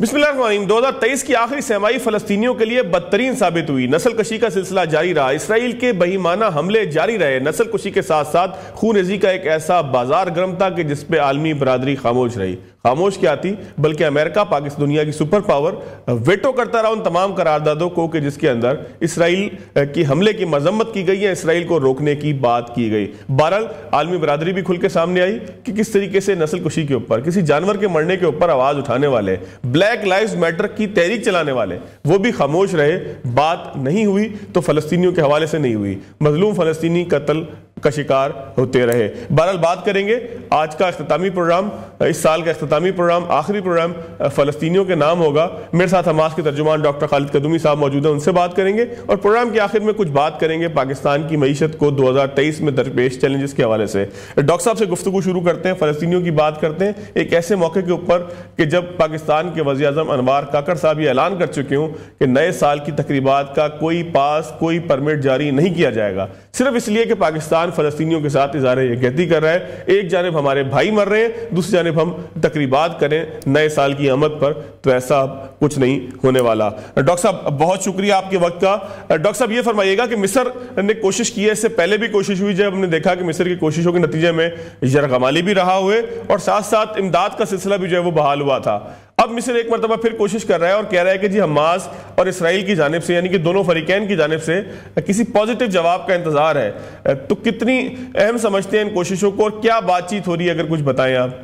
बिस्मिल्लाहिर्रहमानिर्रहीम। 2023 की आखिरी सहमाई फलस्तीनियों के लिए बदतरीन साबित हुई। नस्ल कशी का सिलसिला जारी रहा, इसराइल के बेईमाना हमले जारी रहे। नस्ल कशी के साथ साथ खून रेजी का एक ऐसा बाजार गर्म था कि जिस पे आलमी बरादरी खामोश रही। खामोश क्या थी, बल्कि अमेरिका पाकिस्तान दुनिया की सुपर पावर वेटो करता रहा उन तमाम करारदादों को कि जिसके अंदर इसराइल की हमले की मजम्मत की गई है, इसराइल को रोकने की बात की गई। बहरहाल आलमी बरादरी भी खुल के सामने आई कि किस तरीके से नस्ल कुशी के ऊपर, किसी जानवर के मरने के ऊपर आवाज उठाने वाले, ब्लैक लाइव्स मैटर की तहरीक चलाने वाले, वो भी खामोश रहे। बात नहीं हुई तो फलस्तीनियों के हवाले से नहीं हुई, मजलूम फलस्तीनी कत्ल का शिकार होते रहे। बहरहाल बात करेंगे आज का इख्तितामी प्रोग्राम, इस साल का इख्तितामी प्रोग्राम, आखिरी प्रोग्राम फलस्तीनियों के नाम होगा। मेरे साथ हमास के तर्जुमान डॉक्टर खालिद कदूमी साहब मौजूद हैं, उनसे बात करेंगे और प्रोग्राम के आखिर में कुछ बात करेंगे पाकिस्तान की मईशत को 2023 में दरपेश चैलेंजेस के हवाले से। डॉक्टर साहब से गुफ्तगू शुरू करते हैं, फलस्तीनियों की बात करते हैं एक ऐसे मौके के ऊपर कि जब पाकिस्तान के वज़ीर-ए-आज़म अनवार काकड़ साहब ये ऐलान कर चुके हों कि नए साल की तकरीबात का कोई परमिट जारी नहीं किया जाएगा, सिर्फ इसलिए कि पाकिस्तान फलस्तीनियों के साथ इज़हार यकजहती कर रहा है। एक जानिब हमारे भाई मर रहे हैं, दूसरी जानिब हम तकरीबात करें नए साल की आमद पर, तो ऐसा कुछ नहीं होने वाला। डॉक्टर साहब बहुत शुक्रिया आपके वक्त का। डॉक्टर साहब ये फरमाइएगा कि मिस्र ने कोशिश की है, इससे पहले भी कोशिश हुई, जब हमने देखा कि मिस्र की कोशिशों के नतीजे में यरगमाली भी रहा हुए और साथ साथ इमदाद का सिलसिला भी जो है वो बहाल हुआ था। अब मिस्र एक मरतबा फिर कोशिश कर रहा है और कह रहा है कि जी हमास और इसराइल की जानिब से, यानी कि दोनों फरीकैन की जानिब से किसी पॉजिटिव जवाब का इंतजार है। तो कितनी अहम समझते हैं इन कोशिशों को और क्या बातचीत हो रही है, अगर कुछ बताएं आप।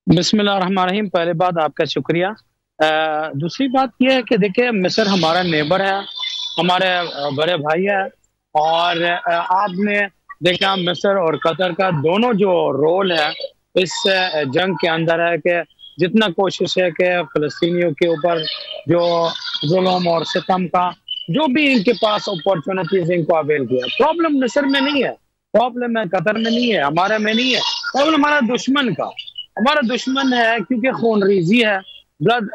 बिस्मिल्लाहिर्रहमानिर्रहीम। पहले बात आपका शुक्रिया। दूसरी बात यह है कि देखिए मिस्र हमारा नेबर है, हमारे बड़े भाई है और आपने देखा मिस्र और कतर का दोनों जो रोल है इस जंग के अंदर है कि जितना कोशिश है कि फलस्तीनियों के ऊपर जो जुल्म और सितम का जो भी इनके पास अपॉर्चुनिटीज इनको अवेल किया। प्रॉब्लम मिस्र में नहीं है, प्रॉब्लम है कतर में नहीं है, हमारे में नहीं है, प्रॉब्लम हमारा दुश्मन का। हमारा दुश्मन है क्योंकि खूनरेजी है, ब्लड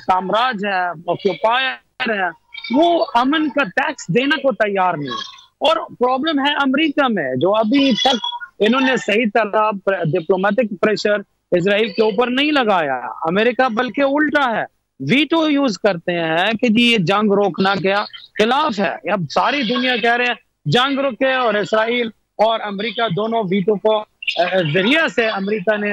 साम्राज्य है, ऑक्यूपायर है, वो अमन का टैक्स देने को तैयार नहीं है। और प्रॉब्लम है अमेरिका में, जो अभी तक इन्होंने सही तरह डिप्लोमेटिक प्रेशर इजराइल के ऊपर नहीं लगाया। अमेरिका बल्कि उल्टा है, वीटो यूज करते हैं कि जी ये जंग रोकना क्या खिलाफ है। अब सारी दुनिया कह रहे हैं जंग रुके और इसराइल और अमेरिका दोनों वीटो को जरिया से अमेरिका ने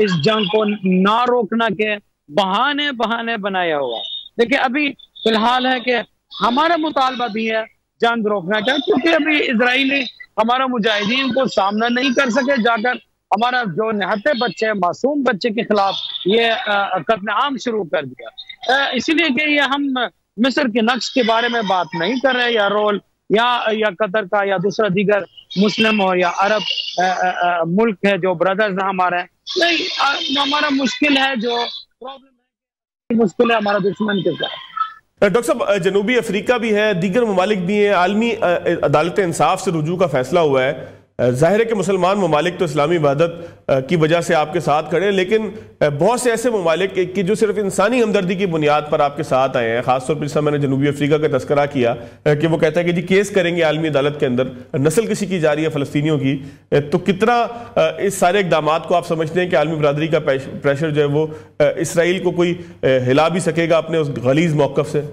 इस जंग को ना रोकना के बहाने बनाया हुआ। देखिए अभी फिलहाल है कि हमारा मुतालबा भी है जंग रोकना का, क्योंकि अभी इजराइली हमारा मुजाहिदीन को सामना नहीं कर सके, जाकर हमारा जो निहत्ते बच्चे मासूम बच्चे के खिलाफ ये कत्ल आम शुरू कर दिया। इसीलिए कि ये हम मिस्र के नक्श के बारे में बात नहीं कर रहे, या रोल या कतर का या दूसरा दीगर मुस्लिम हो या अरब मुल्क है जो ब्रदर्स हमारे, नहीं हमारा मुश्किल है, जो प्रॉब्लम है मुश्किल है हमारा दुश्मन के साथ। डॉक्टर साहब जनूबी अफ्रीका भी है, दीगर ममालिक भी हैं, आलमी अदालत इंसाफ से रुजू का फैसला हुआ है। जाहिर है कि मुसलमान ममालिक तो इस्लामी इबादत की वजह से आपके साथ खड़े हैं, लेकिन बहुत से ऐसे ममालिक कि जो सिर्फ इंसानी हमदर्दी की बुनियाद पर आपके साथ आए हैं। खासतौर पर जैसा मैंने जनूबी अफ्रीका का तस्करा किया कि वो कहता है कि जी केस करेंगे आलमी अदालत के अंदर, नस्ल किसी की जा रही है फलस्तीनियों की। तो कितना इस सारे इकदाम को आप समझते हैं कि आलमी बरादरी का प्रेशर जो है वो इसराइल को कोई हिला भी सकेगा अपने उस गलीज मौक़िफ़ से?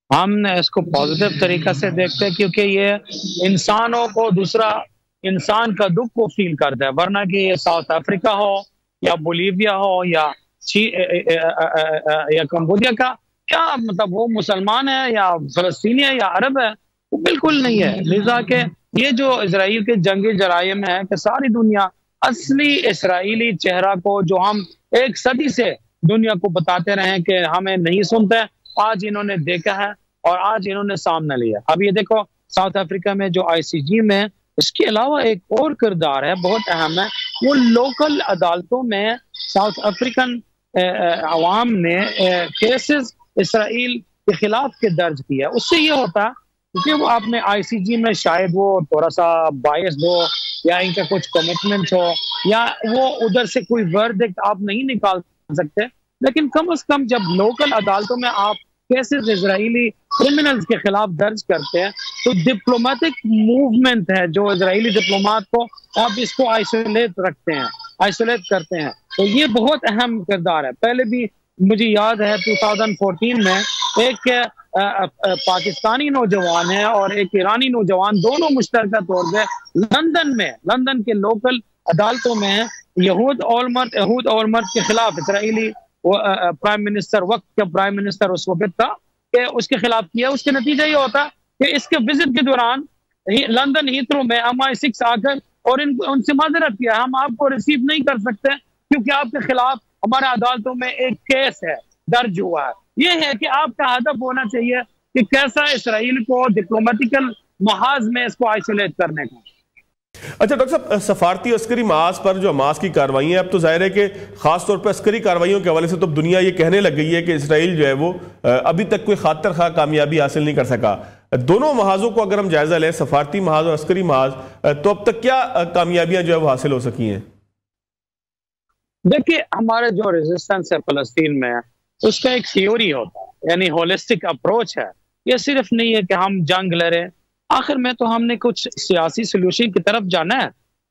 हम इसको पॉजिटिव तरीका से देखते हैं, क्योंकि ये इंसानों को, दूसरा इंसान का दुख को फील करता है। वरना कि ये साउथ अफ्रीका हो या बोलीविया हो या कंबोडिया का क्या मतलब, वो मुसलमान है या फलस्तीनी है या अरब है, वो बिल्कुल नहीं है। लिहाजा के ये जो इजराइल के जंगी जराइम है कि सारी दुनिया असली इसराइली चेहरा को, जो हम एक सदी से दुनिया को बताते रहे कि हमें नहीं सुनते, आज इन्होंने देखा है और आज इन्होंने सामने लिया। अब ये देखो साउथ अफ्रीका में जो आईसीजी में, इसके अलावा एक और किरदार है बहुत अहम है, वो लोकल अदालतों में साउथ अफ्रीकन अवाम ने केसेस इसराइल के खिलाफ के दर्ज किया। उससे ये होता क्योंकि वो आपने आईसीजी में शायद वो थोड़ा सा बायस हो या इनका कुछ कमिटमेंट हो या वो उधर से कोई वर्डिक्ट आप नहीं निकाल सकते, लेकिन कम से कम जब लोकल अदालतों में आप केसेस इजरायली क्रिमिनल्स के खिलाफ दर्ज करते हैं तो डिप्लोमेटिक मूवमेंट है जो इजरायली डिप्लोमेट को आप इसको आइसोलेट करते हैं। तो ये बहुत अहम किरदार है। पहले भी मुझे याद है 2014 में एक पाकिस्तानी नौजवान है और एक ईरानी नौजवान, दोनों मुश्तरका तौर पे लंदन के लोकल अदालतों में यहूद ओलमर्ट के खिलाफ, इसराइली प्राइम मिनिस्टर, वक्त का प्राइम मिनिस्टर उस वक्त था, कि उसके खिलाफ किया। उसके नतीजा ये होता कि इसके विजिट के दौरान लंदन हीथ्रो में MI6 आकर और उनसे माजरत किया, हम आपको रिसीव नहीं कर सकते क्योंकि आपके खिलाफ हमारे अदालतों में एक केस है, दर्ज हुआ है। ये है कि आपका हदफ होना चाहिए कि कैसा इसराइल को डिप्लोमेटिकल महाज में इसको आइसोलेट करने का। अच्छा डॉक्टर साहब, सफारती अस्करी महाज पर जो हमास की कार्रवाई है, अब तो जाहिर है कि खासतौर पर अस्करी कार्रवाइयों के हवाले से तो दुनिया ये कहने लग गई है कि इसराइल जो है वो अभी तक कोई खातर खा कामयाबी हासिल नहीं कर सका। दोनों महाजों को अगर हम जायजा लें, सफारती महाज और अस्करी महाज, तो अब तक क्या कामयाबियां जो है वो हासिल हो सकी हैं? देखिए, हमारे जो रेजिस्टेंस है फलस्तीन में, उसका एक थ्योरी होता है, यानी होलिस्टिक अप्रोच है। ये सिर्फ नहीं है कि हम जंग लड़े, आखिर में तो हमने कुछ सियासी सोल्यूशन की तरफ जाना है।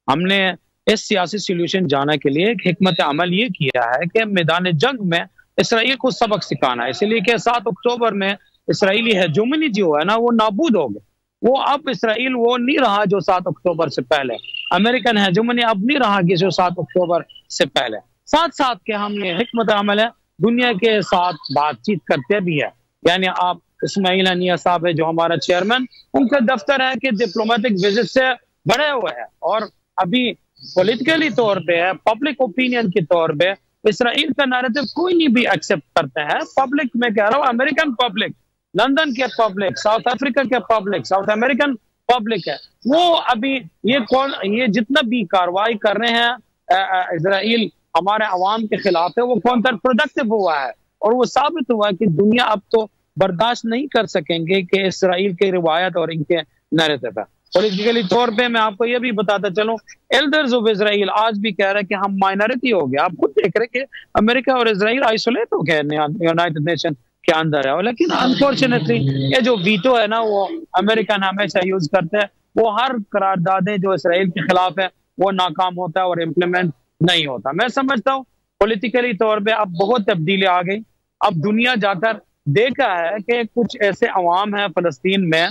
हमने इस सियासी सोल्यूशन जाने के लिए एक हिकमत अमल ये किया है कि मैदान जंग में इसराइल को सबक सिखाना है। इसलिए कि 7 अक्टूबर में इसराइली हेजेमनी जो है ना, वो नाबूद हो गए। वो अब इसराइल वो नहीं रहा जो 7 अक्टूबर से पहले, अमेरिकन हेजेमनी अब नहीं रहा कि जो 7 अक्टूबर से पहले। साथ साथ के हमने हिकमत अमल है, दुनिया के साथ बातचीत करते भी है। यानी आप इस्माइल हनिया साहब है जो हमारा चेयरमैन, उनका दफ्तर है कि डिप्लोमेटिक विजिट से बढ़े हुए हैं और अभी पॉलिटिकली तौर पे है, पब्लिक ओपिनियन के तौर पे इसराइल का नैरेटिव कोई नहीं भी एक्सेप्ट करता है। पब्लिक में कह रहा हूँ, अमेरिकन पब्लिक, लंदन के पब्लिक, साउथ अफ्रीका के पब्लिक, साउथ अमेरिकन पब्लिक है, वो अभी ये जितना भी कार्रवाई कर रहे हैं इसराइल हमारे अवाम के खिलाफ है, वो काउंटर प्रोडक्टिव हुआ है और वो साबित हुआ कि दुनिया अब तो बर्दाश्त नहीं कर सकेंगे कि इसराइल के रिवायत और इनके नैरेटिव है। पॉलिटिकली तौर पे मैं आपको ये भी बताता चलूं, एल्डर्स ऑफ इसराइल आज भी कह रहे हैं कि हम माइनॉरिटी हो गए। आप खुद देख रहे कि अमेरिका और इसराइल आइसोलेट हो गए यूनाइटेड नेशन के अंदर है, लेकिन अनफॉर्चुनेटली ये जो वीटो है ना, वो अमेरिकन हमेशा यूज करते हैं। वो हर करारदादें जो इसराइल के खिलाफ है वो नाकाम होता है और इम्प्लीमेंट नहीं होता। मैं समझता हूँ पॉलिटिकली तौर पे अब बहुत तब्दीली आ गई। अब दुनिया जाकर देखा है कि कुछ ऐसे अवाम है फलस्तीन में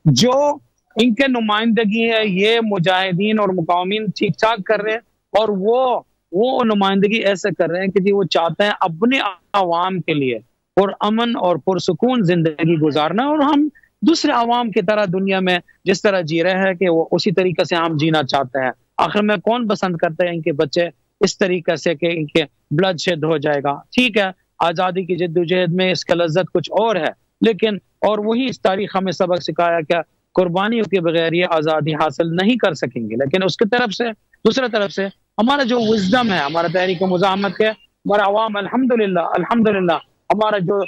जो इनके नुमाइंदगी है, ये मुजाहिदीन और मुकामीन ठीक ठाक कर रहे हैं और वो नुमाइंदगी ऐसे कर रहे हैं कि जी वो चाहते हैं अपने अवाम के लिए पुरअमन और पुरसुकून जिंदगी गुजारना, और हम दूसरे अवाम की तरह दुनिया में जिस तरह जी रहे हैं कि वो उसी तरीके से हम जीना चाहते हैं। आखिर में कौन पसंद करते हैं इनके बच्चे इस तरीके से कि इनके ब्लड शेड हो जाएगा? ठीक है, आजादी की जद्दोजहद में इसका लज्जत कुछ और है, लेकिन और वही इस तारीख हमें सबक सिखाया क्या कुर्बानियों के बगैर ये आजादी हासिल नहीं कर सकेंगे। लेकिन उसकी तरफ से दूसरी तरफ से हमारा जो विजडम है, हमारा तहरीक मुजाहमत के हमारा अवाम अल्हम्दुलिल्लाह हमारा जो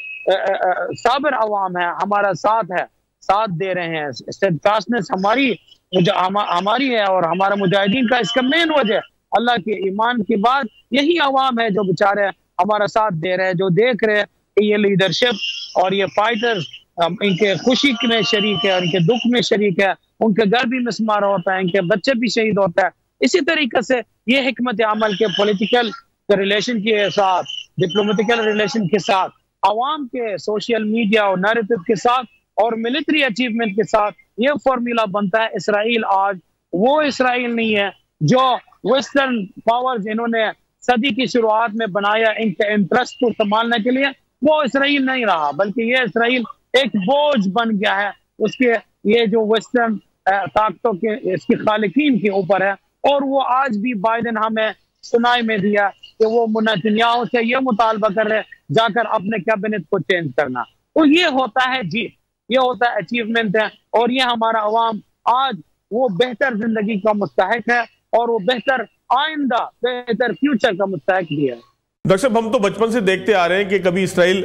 साबिर अवाम है हमारा साथ दे रहे हैं। स्टेडफास्टनेस हमारी है और हमारा मुजाहिदीन का इसका मेन वजह अल्लाह के ईमान की बात यही अवाम है जो बेचारे हमारा साथ दे रहे हैं, जो देख रहे हैं कि ये लीडरशिप और ये फाइटर्स इनके खुशी में शरीक है और इनके दुख में शरीक है, उनके घर भी मिसमार होता है, इनके बच्चे भी शहीद होता है। इसी तरीके से ये हिकमत अमल के पॉलिटिकल रिलेशन के साथ, डिप्लोमेटिकल रिलेशन के साथ, अवाम के सोशल मीडिया और नैरेटिव के साथ और मिलिट्री अचीवमेंट के साथ ये फॉर्मूला बनता है। इसराइल आज वो इसराइल नहीं है जो वेस्टर्न पावर्स इन्होंने सदी की शुरुआत में बनाया इनके इंटरेस्ट को संभालने के लिए, वो इसराइल नहीं रहा, बल्कि ये इसराइल एक बोझ बन गया है उसके ये जो वेस्टर्न ताकतों के इसकी खालिकीन के ऊपर है। और वो आज भी बाइडेन हमें सुनाई में दिया कि वो नेतन्याहू से ये मुतालबा कर रहे जाकर अपने कैबिनेट को चेंज करना। तो ये होता है जी, ये होता है अचीवमेंट है, और ये हमारा अवाम आज वो बेहतर जिंदगी का मुस्तहिक है और वो बेहतर आइंदा बेहतर फ्यूचर का मुस्तहिक भी है। डॉक्टर साहब, हम तो बचपन से देखते आ रहे हैं कि कभी इसराइल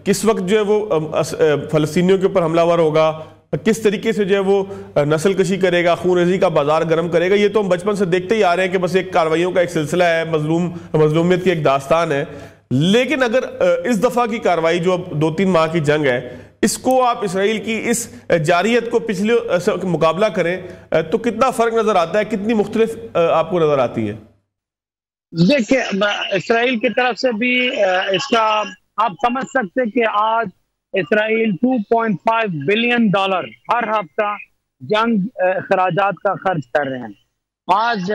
किस वक्त जो है वो फलस्तीनियों के ऊपर हमलावर होगा, किस तरीके से जो है वो नस्ल कशी करेगा, खून-रेज़ी का बाजार गर्म करेगा। ये तो हम बचपन से देखते ही आ रहे हैं कि बस एक कार्रवाइयों का एक सिलसिला है, मजलूमियत की एक दास्तान है। लेकिन अगर इस दफा की कार्रवाई जो अब 2-3 माह की जंग है, इसको आप इसराइल की इस जारियत को पिछले से मुकाबला करें तो कितना फर्क नजर आता है, कितनी मुख्तलिफ आपको नजर आती है? देखिए, इसराइल की तरफ से भी इसका आप समझ सकते हैं कि आज इसराइल 2.5 बिलियन डॉलर हर हफ्ता जंग खराजात का खर्च कर रहे हैं। आज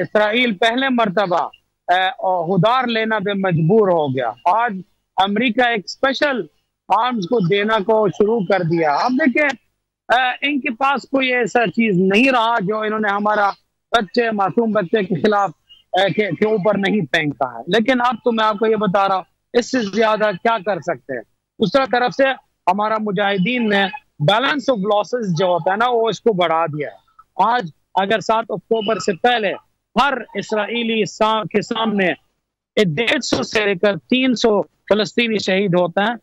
इसराइल पहले मर्तबा उधार लेना पे मजबूर हो गया। आज अमेरिका एक स्पेशल आर्म्स को देना को शुरू कर दिया। अब देखिए, इनके पास कोई ऐसा चीज नहीं रहा जो इन्होंने हमारा बच्चे, मासूम बच्चे के खिलाफ के ऊपर नहीं फेंका है। लेकिन अब तो मैं आपको ये बता रहा हूँ, इससे ज्यादा क्या कर सकते हैं। दूसरा तरफ से हमारा मुजाहिदीन ने बैलेंस ऑफ लॉसेस जो होता है ना, वो इसको बढ़ा दिया है। आज अगर 7 अक्टूबर से पहले हर इसराइली के सामने 150 से लेकर 300 फलस्तीनी शहीद होता है,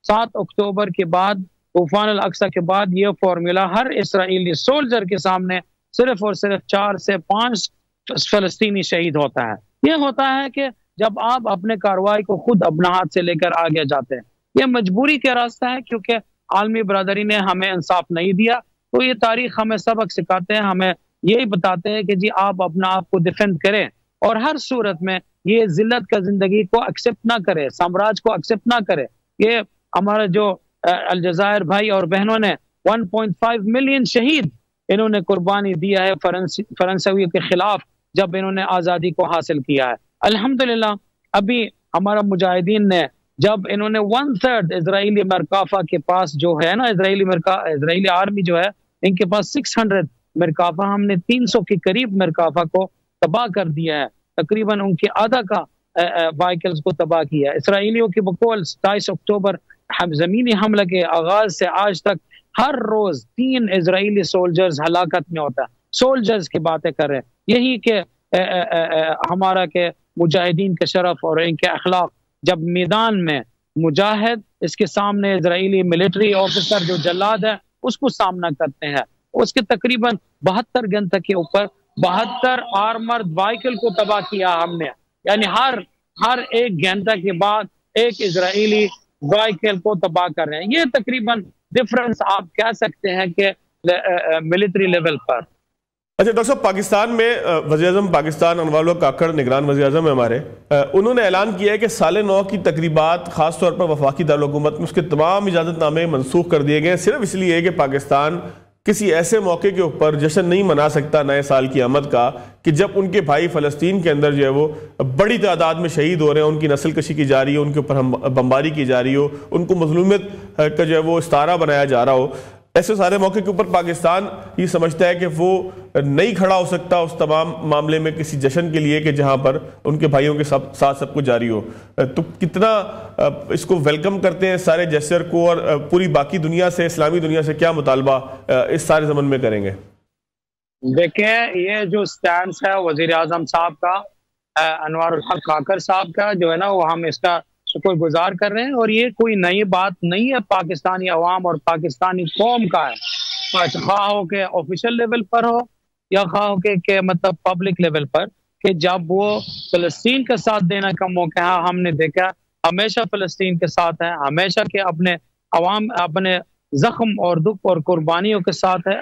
7 अक्टूबर के बाद, तूफान अल अक्सा के बाद, ये फॉर्मूला हर इसराइली सोल्जर के सामने सिर्फ और सिर्फ 4 से 5 फलस्तीनी शहीद होता है। ये होता है कि जब आप अपने कार्रवाई को खुद अपना हाथ से लेकर आगे जाते हैं। ये मजबूरी का रास्ता है, क्योंकि आलमी बरादरी ने हमें इंसाफ नहीं दिया। तो ये तारीख हमें सबक सिखाते हैं, हमें यही बताते हैं कि जी आप अपना आप को डिफेंड करें और हर सूरत में ये जिल्लत का जिंदगी को एक्सेप्ट ना करें, साम्राज्य को एक्सेप्ट ना करें। ये हमारा जो अलजायर भाई और बहनों ने 1.5 मिलियन शहीद इन्होंने कुर्बानी दिया है फरंसावियों के खिलाफ, जब इन्होंने आज़ादी को हासिल किया है। अल्हम्दुलिल्लाह, अभी हमारा मुजाहिदीन ने, जब इन्होंने 1/3 इजरायली मरकाफा के पास जो है ना, इजरायली आर्मी जो है, इनके पास 600 मरकाफा, हमने 300 के करीब मरकाफा को तबाह कर दिया है। तकरीबन उनके आधा का व्हीकल्स को तबाह किया है। इसराइलियों की बकौल 27 अक्टूबर जमीनी हमले के आगाज से आज तक हर रोज 3 इजरायली सोल्जर्स हलाकत में होता है। सोल्जर्स की बातें कर रहे हैं, यही के हमारा के मुजाहिदीन के शरफ और इनके अखलाक, जब मैदान में मुजाहिद इसके सामने इजरायली मिलिट्री ऑफिसर जो जल्लाद है उसको सामना करते हैं, उसके तकरीबन 72 घंटे के ऊपर 72 आर्मर्ड व्हीकल को तबाह किया हमने। यानी हर एक घंटा के बाद एक इजरायली व्हीकल को तबाह कर रहे हैं। ये तकरीबन डिफरेंस आप कह सकते हैं कि मिलिट्री लेवल पर। अच्छा डॉक्टर साहब, पाकिस्तान में वज़ीर-ए-आज़म पाकिस्तान अनवर काकड़ निगरान वज़ीर-ए-आज़म है हमारे, उन्होंने ऐलान किया है कि साल 9 की तकरीबात खासतौर पर वफाकी दारुल-हुकूमत में उसके तमाम इजाज़तनामे मनसूख कर दिए गए, सिर्फ इसलिए कि पाकिस्तान किसी ऐसे मौके के ऊपर जश्न नहीं मना सकता नए साल की आमद का कि जब उनके भाई फ़लस्तीन के अंदर जो है वो बड़ी तादाद में शहीद हो रहे हैं, उनकी नस्ल कशी की जा रही हो, उनके ऊपर बमबारी की जा रही हो, उनको मजलूमियत का जो है वो इस्तारा बनाया जा रहा हो। ऐसे सारे मौके के ऊपर पाकिस्तान ये समझता है कि वो नहीं खड़ा हो सकता उस तमाम मामले में किसी जश्न के लिए कि जहां पर उनके भाइयों के साथ सब कुछ जारी हो। तो कितना इसको वेलकम करते हैं सारे जेस्चर को, और पूरी बाकी दुनिया से, इस्लामी दुनिया से क्या मुतालबा इस सारे जमन में करेंगे? देखिए, ये जो स्टैंड है वजीर आजम साहब का, अनवर हक काकर साहब का जो है ना, वो हम इसका शुक्रगुजार कर रहे हैं। और ये कोई नई बात नहीं है, पाकिस्तानी अवाम और पाकिस्तानी कौम का है, खा हो के ऑफिशियल लेवल पर हो या खा हो के मतलब पब्लिक लेवल पर, कि जब वो फलस्तीन का साथ देने का मौका है, हमने देखा हमेशा फलस्तीन के साथ है, हमेशा के अपने अवाम, अपने जख्म और दुख और कुर्बानियों के साथ है।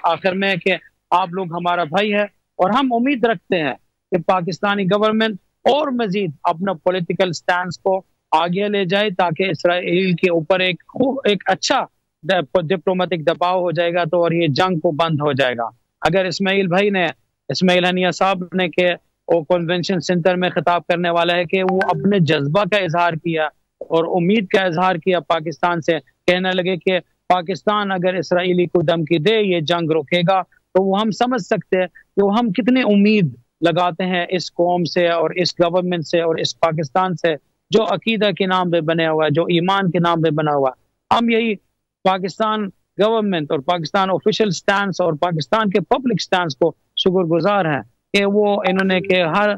आखिर में कि आप लोग हमारा भाई है, और हम उम्मीद रखते हैं कि पाकिस्तानी गवर्नमेंट और मजीद अपना पॉलिटिकल स्टैंड को आगे ले जाए, ताकि इसराइल के ऊपर एक अच्छा डिप्लोमेटिक दबाव हो जाएगा, तो और ये जंग को बंद हो जाएगा। अगर इस्माइल हनिया साहब ने के वो कन्वेंशन सेंटर में खिताब करने वाला है कि वो अपने जज्बा का इजहार किया और उम्मीद का इजहार किया पाकिस्तान से, कहने लगे कि पाकिस्तान अगर इसराइली को धमकी दे ये जंग रोकेगा, तो वो हम समझ सकते हैं कि वो हम कितनी उम्मीद लगाते हैं इस कौम से और इस गवर्नमेंट से और इस पाकिस्तान से, जो अकीदा के नाम पे बने हुआ है, जो ईमान के नाम पे बना हुआ है। हम यही पाकिस्तान गवर्नमेंट और पाकिस्तान ऑफिशियल स्टैंड और पाकिस्तान के पब्लिक स्टैंड को शुक्रगुजार हैं कि वो इन्होंने के हर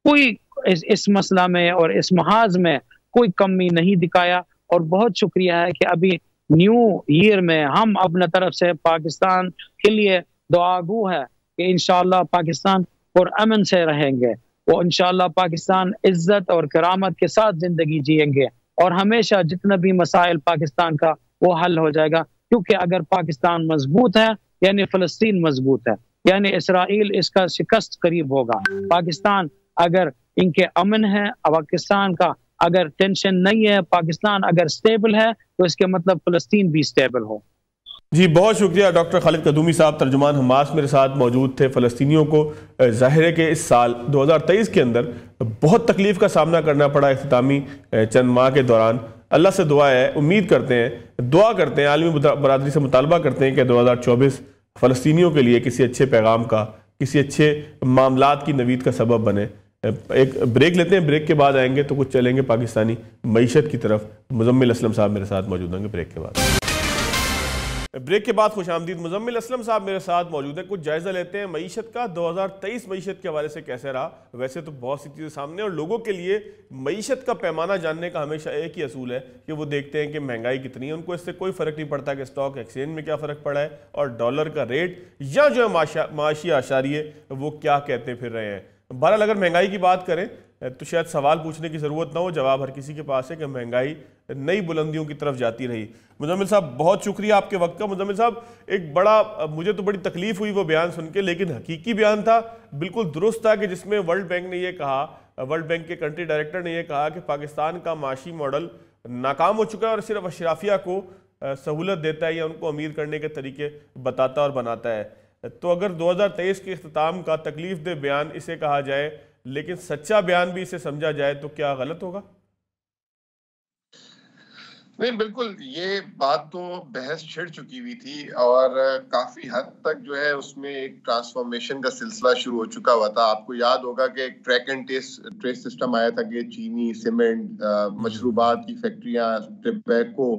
कोई इस मसला में और इस महाज में कोई कमी नहीं दिखाया। और बहुत शुक्रिया है कि अभी न्यू ईयर में हम अपने तरफ से पाकिस्तान के लिए दुआगू है कि इंशाअल्लाह पाकिस्तान और अमन से रहेंगे, वो इंशाअल्लाह पाकिस्तान इज्जत और करामत के साथ जिंदगी जिएंगे, और हमेशा जितना भी मसाइल पाकिस्तान का वो हल हो जाएगा। क्योंकि अगर पाकिस्तान मजबूत है यानी फलस्तीन मजबूत है, यानी इसराइल इसका शिकस्त करीब होगा। पाकिस्तान अगर इनके अमन है, पाकिस्तान का अगर टेंशन नहीं है, पाकिस्तान अगर स्टेबल है, तो इसके मतलब फ़लस्तीन भी स्टेबल हो। जी बहुत शुक्रिया डॉक्टर खालिद कदूमी साहब, तर्जुमान हमास मेरे साथ मौजूद थे। फ़लस्तीनियों को ज़ाहिर है कि इस साल 2023 के अंदर बहुत तकलीफ़ का सामना करना पड़ा इख्तितामी चंद माह के दौरान। अल्लाह से दुआ है, उम्मीद करते हैं, दुआ करते हैं, आलमी बरादरी से मुतालबा करते हैं कि 2024 फ़लस्तीनियों के लिए किसी अच्छे पैगाम का, किसी अच्छे मामलात की नवीद का सबब बने। एक ब्रेक लेते हैं, ब्रेक के बाद आएंगे तो कुछ चलेंगे पाकिस्तानी मईशत की तरफ। मुजम्मिल असलम साहब मेरे साथ मौजूद होंगे ब्रेक के बाद। ब्रेक के बाद खुशामदीद, मुजम्मिल असलम साहब मेरे साथ मौजूद है। कुछ जायजा लेते हैं मईशत का, 2023 मईशत के हवाले से कैसे रहा। वैसे तो बहुत सी चीज़ें सामने, और लोगों के लिए मईशत का पैमाना जानने का हमेशा एक ही असूल है कि वो देखते हैं कि महंगाई कितनी है। उनको इससे कोई फ़र्क नहीं पड़ता कि स्टॉक एक्सचेंज में क्या फ़र्क पड़ा है और डॉलर का रेट या जो है माशी आशारिये वो क्या कहते फिर रहे हैं। बहरहाल अगर महंगाई की बात करें तो शायद सवाल पूछने की ज़रूरत ना हो, जवाब हर किसी के पास है कि महंगाई नई बुलंदियों की तरफ जाती रही। मुजम्मिल साहब बहुत शुक्रिया आपके वक्त का। मुजम्मिल साहब एक बड़ा, मुझे तो बड़ी तकलीफ हुई वो बयान सुन के, लेकिन हकीकी बयान था, बिल्कुल दुरुस्त था, कि जिसमें वर्ल्ड बैंक ने ये कहा, वर्ल्ड बैंक के कंट्री डायरेक्टर ने यह कहा कि पाकिस्तान का माशी मॉडल नाकाम हो चुका है और सिर्फ अशराफिया को सहूलत देता है या उनको अमीर करने के तरीके बताता और बनाता है। तो अगर 2023 के इख्तिताम का तकलीफ दे बयान इसे कहा जाए, लेकिन सच्चा बयान भी इसे समझा जाए, तो क्या गलत होगा? नहीं, बिल्कुल ये बात तो बहस छिड़ चुकी हुई थी और काफी हद तक जो है उसमें एक ट्रांसफॉर्मेशन का सिलसिला शुरू हो चुका हुआ था। आपको याद होगा कि एक ट्रैक एंड ट्रेस सिस्टम आया था कि चीनी, सीमेंट, मशरूबात की फैक्ट्रियां, टबैको,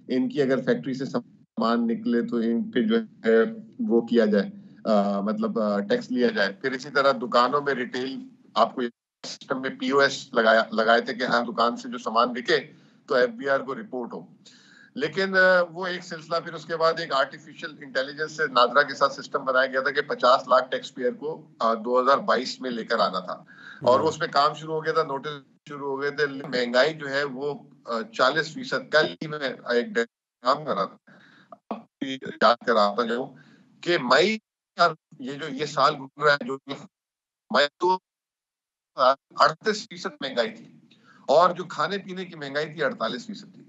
इनकी अगर फैक्ट्री से सामान निकले तो इन पे जो है वो किया जाए, मतलब टैक्स लिया जाए। फिर इसी तरह दुकानों में रिटेल, आपको सिस्टम में POS लगाए थे कि हाँ दुकान से जो सामान बिके तो FBR को रिपोर्ट हो। लेकिन वो एक सिलसिला, फिर उसके बाद एक आर्टिफिशियल इंटेलिजेंस से नादरा के साथ सिस्टम बनाया गया था कि 50 लाख टैक्स पेयर को 2022 में लेकर आना था, और उस पे काम शुरू हो गया था, नोटिस शुरू हो गए थे। महंगाई जो है वो 40%। कल ही मैं एक काम कर रहा था, याद कर रहा था जो कि मई, ये साल गुजर रहा है, जो मई तो 38% महंगाई थी, और जो खाने पीने की महंगाई थी 48% थी।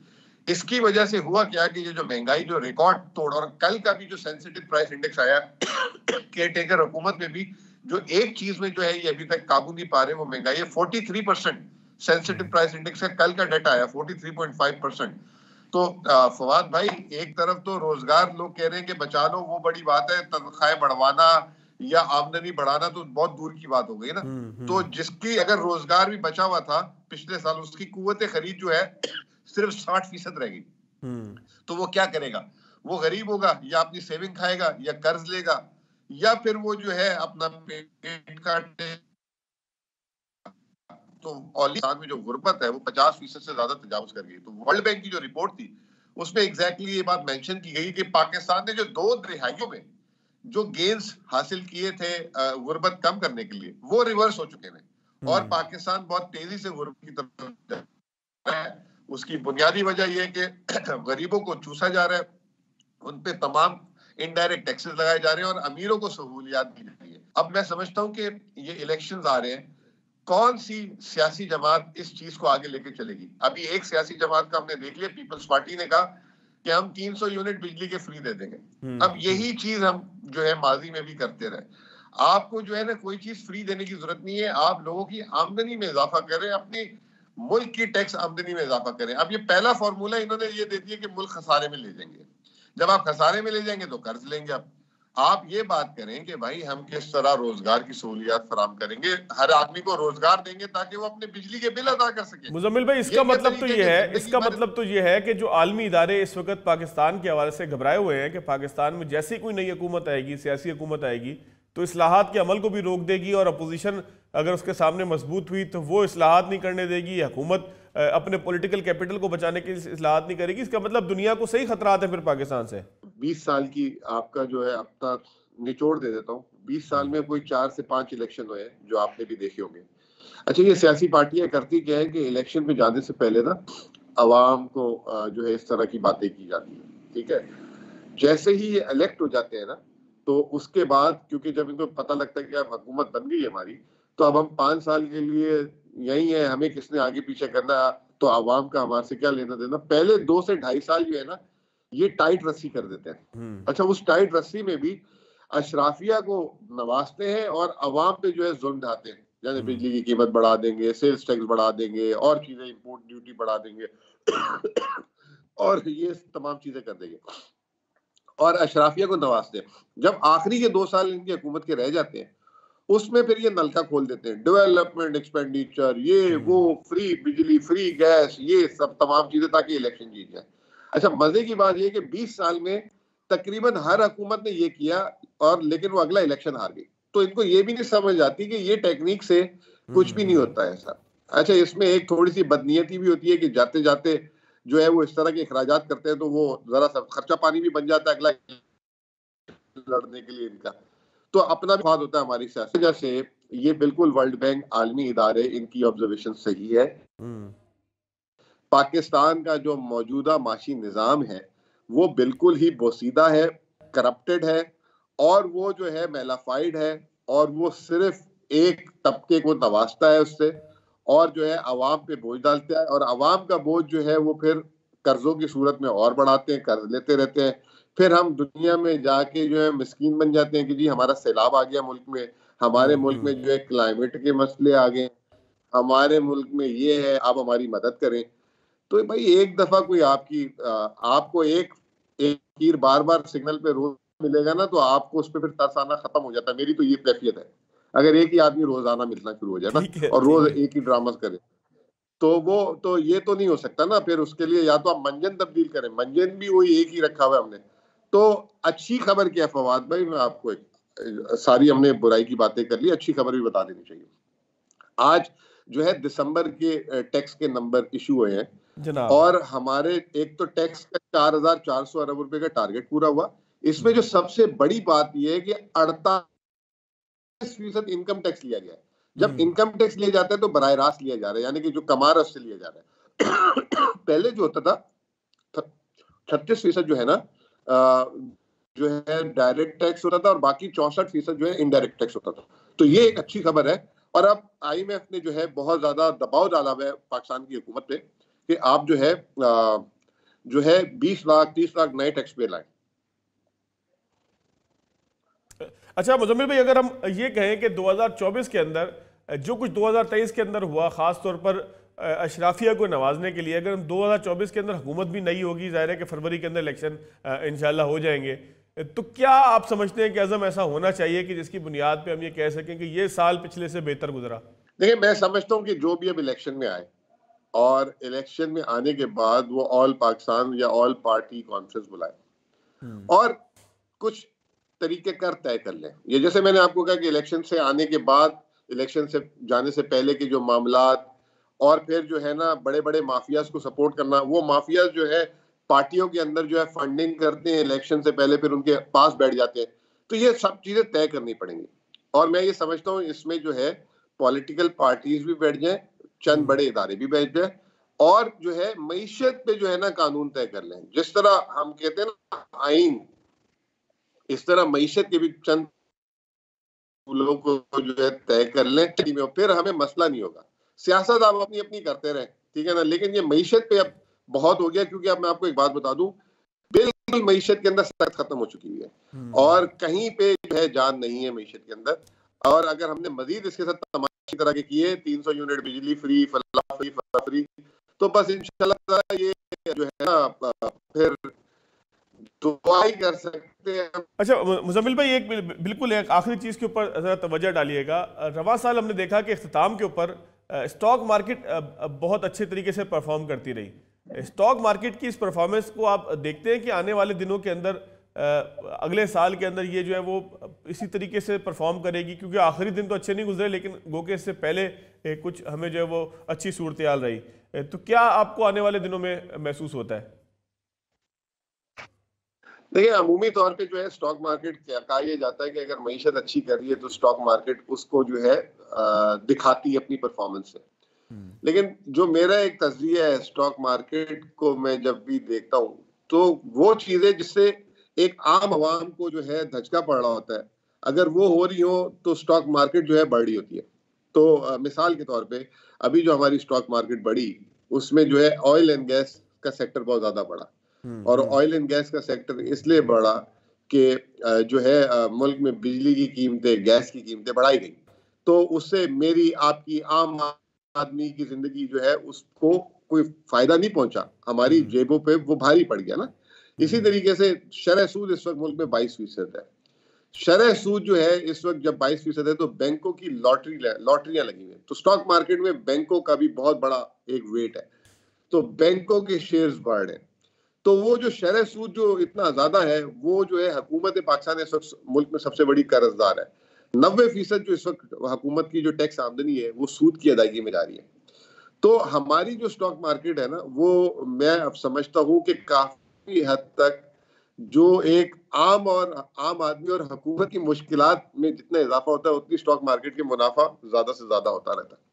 इसकी वजह से हुआ क्या कि ये जो महंगाई जो रिकॉर्ड तोड़, और कल का भी जो सेंसिटिव प्राइस इंडेक्स आया केयर टेकर हुकूमत में भी, जो एक चीज में जो है ये अभी तक काबू नहीं पा रहे, वो महंगाई है। 43% सेंसिटिव प्राइस इंडेक्स का कल का डाटा आया, 43.5%। तो फवाद भाई, एक तरफ तो रोजगार लोग कह रहे हैं कि बचा लो, वो बड़ी बात है, तनख्वाहें बढ़वाना या आमदनी बढ़ाना तो बहुत दूर की बात हो गई ना। तो जिसकी अगर रोजगार भी बचा हुआ था पिछले साल, उसकी कुव्वत खरीद जो है सिर्फ 60% रहेगी। तो वो क्या करेगा? वो गरीब होगा, या अपनी सेविंग खाएगा, या कर्ज लेगा, या फिर वो जो है अपना पेट काटे। तो औलियान में जो गुर्बत है वो 50% से ज्यादा तजावुज कर गई। तो वर्ल्ड बैंक की जो रिपोर्ट थी उसमें एग्जैक्टली ये बात मेंशन की गई कि पाकिस्तान ने जो 2 दिहाइयों में जो गेन्स हासिल किए थे गुर्बत कम करने के लिए, वो रिवर्स हो चुके हैं, और पाकिस्तान बहुत तेजी से गुर्बत की तरफ जा रहा है। उसकी बुनियादी वजह यह है कि गरीबों को चूसा जा रहा है, उन पे तमाम इनडायरेक्ट टैक्सेस लगाए जा रहे हैं, और अमीरों को सहूलियात दी जा रही है। अब मैं समझता हूं कि ये इलेक्शंस आ रहे हैं, कौन सी सियासी जमात इस चीज को आगे लेके चलेगी? अभी एक सियासी जमात का हमने देख लिया, पीपल्स पार्टी ने कहा कि हम 300 यूनिट बिजली के फ्री दे देंगे। अब यही चीज हम जो है माजी में भी करते रहे। आपको जो है ना कोई चीज फ्री देने की जरूरत नहीं है, आप लोगों की आमदनी में इजाफा करें, अपनी मुल्क की टैक्स आमदनी में इजाफा करें। अब ये पहला फॉर्मूला इन्होंने ये दे दिया कि मुल्क खसारे में ले जाएंगे। जब आप खसारे में ले जाएंगे तो कर्ज लेंगे। आप ये बात करें कि भाई हम किस तरह रोजगार की सहूलियात फराम करेंगे, हर आदमी को रोजगार देंगे ताकि वो अपने बिजली के बिल अदा कर सके। मुजम्मिल भाई, इसका मतलब तो ये है कि जो आलमी इदारे इस वक्त पाकिस्तान के हवाले से घबराए हुए हैं कि पाकिस्तान में जैसे कोई नई हुकूमत आएगी, सियासी हुकूमत आएगी, तो इस्लाहात के अमल को भी रोक देगी, और अपोजिशन अगर उसके सामने मजबूत हुई तो वो इस्लाहात नहीं करने देगी, हुकूमत अपने पॉलिटिकल कैपिटल को बचाने के लिए इस्लाहात नहीं करेगी। इसका मतलब दुनिया को सही खतरात है फिर पाकिस्तान से। 20 साल की आपका जो है अपना निचोड़ दे देता हूँ। 20 साल में कोई 4 से 5 इलेक्शन हुए जो आपने भी देखे होंगे। अच्छा, ये सियासी पार्टियां करती क्या है कि इलेक्शन में जाने से पहले ना अवाम को जो है इस तरह की बातें की जाती है, ठीक है। जैसे ही ये इलेक्ट हो जाते हैं ना, तो उसके बाद क्योंकि जब इनको पता लगता है कि अब हुकूमत बन गई है हमारी, तो अब हम 5 साल के लिए यही है, हमें किसने आगे पीछे करना, तो आवाम का हमारे से क्या लेना देना। पहले 2 से 2.5 साल जो है ना, ये टाइट रस्सी कर देते हैं। अच्छा, उस टाइट रस्सी में भी अशराफिया को नवाजते हैं और अवाम पे जो है जुल्म ढाते हैं, जैसे बिजली की कीमत बढ़ा देंगे, सेल्स टैक्स बढ़ा देंगे, और चीजें इंपोर्ट ड्यूटी बढ़ा देंगे और ये तमाम चीजें कर देंगे और अशराफिया को नवाजते हैं। जब आखिरी के 2 साल इनकी हुकूमत के रह जाते हैं, उसमें फिर ये नलका खोल देते हैं, डेवलपमेंट एक्सपेंडिचर, ये वो, फ्री बिजली, फ्री गैस, ये सब तमाम चीजें, ताकि इलेक्शन जीत जाए। अच्छा, मजे की बात ये कि 20 साल में तकरीबन हर हुकूमत ने ये किया, और लेकिन वो अगला इलेक्शन हार गई। तो इनको ये भी नहीं समझ आती कि ये टेक्निक से कुछ भी नहीं होता है ऐसा। अच्छा, इसमें एक थोड़ी सी बदनीयती भी होती है कि जाते जाते जो है वो इस तरह के अखराजात करते हैं, तो वो जरा सा खर्चा पानी भी बन जाता है अगला लड़ने के लिए इनका। तो अपना भी बात होता है हमारी सियासत। जैसे ये बिल्कुल वर्ल्ड बैंक, आलमी इदारे, इनकी ऑब्जर्वेशन सही है। पाकिस्तान का जो मौजूदा माशी निजाम है वो बिल्कुल ही बोसीदा है, करप्टेड है, और वो जो है मेलाफाइड है, और वो सिर्फ एक तबके को नवाजता है उससे, और जो है अवाम पे बोझ डालता है, और अवाम का बोझ जो है वो फिर कर्जों की सूरत में और बढ़ाते हैं, कर्ज लेते रहते हैं। फिर हम दुनिया में जाके जो है मिस्कीन बन जाते हैं कि जी हमारा सैलाब आ गया मुल्क में, हमारे मुल्क में जो है क्लाइमेट के मसले आ गए, हमारे मुल्क में ये है, आप हमारी मदद करें। तो भाई एक दफा कोई आपको एक तीर बार बार सिग्नल पे रोज मिलेगा ना, तो आपको उस पर फिर तरस आना खत्म हो जाता है। मेरी तो ये कैफियत है, अगर एक ही आदमी रोजाना मिलना शुरू हो जाए ना और रोज एक ही ड्रामा करे, तो ये तो नहीं हो सकता ना। फिर उसके लिए या तो आप मंजन तब्दील करें, मंजन भी वही एक ही रखा हुआ है हमने। तो अच्छी खबर क्या है फवाद भाई, मैं आपको सारी हमने बुराई की बातें कर ली, अच्छी खबर भी बता देनी चाहिए। आज जो है दिसंबर के टैक्स के नंबर इशू हुए हैं, और हमारे एक तो टैक्स का 4,400 अरब रुपए का टारगेट पूरा हुआ। इसमें जो सबसे बड़ी बात यह है कि 48% इनकम टैक्स लिया गया है। जब इनकम टैक्स लिया जाता है तो बराह रास्त लिया जा रहा है, यानी कि जो कमा रहा है उससे लिया जा रहा है। पहले जो होता था 36% जो है ना, जो है डायरेक्ट टैक्स होता था, और बाकी 64% जो है इनडायरेक्ट टैक्स होता था। तो ये एक अच्छी खबर है। और अब IMF ने जो है बहुत ज्यादा दबाव डाला हुआ है पाकिस्तान की हुकूमत पे कि आप जो है 20 लाख 30 लाख नए टैक्स पे लाएं। अच्छा मुजम्मिल भाई, अगर हम ये कहें कि 2024 के अंदर जो कुछ 2023 के अंदर हुआ, खास तौर पर अशराफिया को नवाजने के लिए, अगर हम 2024 के अंदर हुकूमत भी नहीं होगी, जाहिर है कि फरवरी के अंदर इलेक्शन इंशाल्लाह हो जाएंगे, तो क्या आप समझते हैं कि अज़म ऐसा होना चाहिए कि जिसकी बुनियाद पे हम ये कह सकें कि ये साल पिछले से बेहतर गुजरा? देखिए, मैं समझता हूँ कि जो भी अब इलेक्शन में आए, और इलेक्शन में आने के बाद वो ऑल पाकिस्तान या ऑल पार्टी कॉन्फ्रेंस बुलाए और कुछ तरीके कर तय कर लें। ये जैसे मैंने आपको कहा कि इलेक्शन से आने के बाद, इलेक्शन से जाने से पहले के जो मामलात, और फिर जो है ना बड़े बड़े माफियाज को सपोर्ट करना, वो माफियाज जो है पार्टियों के अंदर जो है फंडिंग करते हैं इलेक्शन से पहले, फिर उनके पास बैठ जाते हैं। तो ये सब चीजें तय करनी पड़ेंगी, और मैं ये समझता हूँ इसमें जो है पॉलिटिकल पार्टीज भी बैठ जाएं, चंद बड़े इदारे भी बैठ जाए, और जो है मईशत पे जो है ना कानून तय कर लें। जिस तरह हम कहते हैं ना आइन, इस तरह मईशत के भी चंद लोगों को जो है तय कर लें, फिर हमें मसला नहीं होगा। सियासत आप अपनी अपनी करते रहें, ठीक है ना, लेकिन ये मईशत पे अब बहुत हो गया, क्योंकि अब मैं आपको एक बात बता दूं, बिल्कुल मईशत के अंदर सख्त खत्म हो चुकी है, और कहीं पे जो है जान नहीं है मईशत के अंदर। और अगर हमने मजीद इसके साथ तमाशे तरह के किए, 300 यूनिट बिजली फ्री, फला फ्री, तो बस इंशाल्लाह ये जो है ना फिर दुआ ही कर सकते हैं। अच्छा मुजम्मिल भाई, एक बिल्कुल एक आखिरी चीज के ऊपर जरा तवज्जो डालिएगा। रवा साल हमने देखा कि इख्तिताम के ऊपर स्टॉक मार्केट बहुत अच्छे तरीके से परफॉर्म करती रही। स्टॉक मार्केट की इस परफॉर्मेंस को आप देखते हैं कि आने वाले दिनों के अंदर, अगले साल के अंदर ये जो है वो इसी तरीके से परफॉर्म करेगी? क्योंकि आखिरी दिन तो अच्छे नहीं गुजरे, लेकिन गो के इससे पहले कुछ हमें जो है वो अच्छी सूरत हाल रही। तो क्या आपको आने वाले दिनों में महसूस होता है? देखिए, अमूमी तौर पे जो है स्टॉक मार्केट क्या कहा यह जाता है कि अगर मईशत अच्छी कर रही है तो स्टॉक मार्केट उसको जो है दिखाती है अपनी परफॉर्मेंस से। लेकिन जो मेरा एक तजरिया है स्टॉक मार्केट को, मैं जब भी देखता हूँ तो वो चीजें जिससे एक आम आवाम को जो है धचका पड़ रहा होता है, अगर वो हो रही हो तो स्टॉक मार्केट जो है बढ़ रही होती है। तो मिसाल के तौर पे अभी जो हमारी स्टॉक मार्केट बढ़ी उसमें जो है ऑयल एंड गैस का सेक्टर बहुत ज्यादा बढ़ा, और ऑयल एंड गैस का सेक्टर इसलिए बढ़ा कि जो है मुल्क में बिजली की कीमतें, गैस की कीमतें बढ़ाई गई, तो उससे मेरी आपकी आम आदमी की जिंदगी जो है उसको कोई फायदा नहीं पहुंचा, हमारी जेबों पे वो भारी पड़ गया ना। इसी तरीके से शरह सूद इस वक्त मुल्क में 22% है। शरह सूद जो है इस वक्त जब 22% है तो बैंकों की लॉटरियां लगी हुई है, तो स्टॉक मार्केट में बैंकों का भी बहुत बड़ा एक वेट है, तो बैंकों के शेयर्स बढ़ रहे हैं। तो वो जो शरह सूद जो इतना ज्यादा है वो जो है हुकूमत पाकिस्तान इस वक्त मुल्क में सबसे बड़ी कर्जदार है। 90% जो इस वक्त हुकूमत की जो टैक्स आमदनी है वो सूद की अदायगी में जा रही है। तो हमारी जो स्टॉक मार्केट है ना, वो मैं अब समझता हूँ कि काफी हद तक जो एक आम आदमी और हुकूमत की मुश्किलात में जितना इजाफा होता है उतनी स्टॉक मार्केट के मुनाफा ज्यादा से ज्यादा होता रहता है।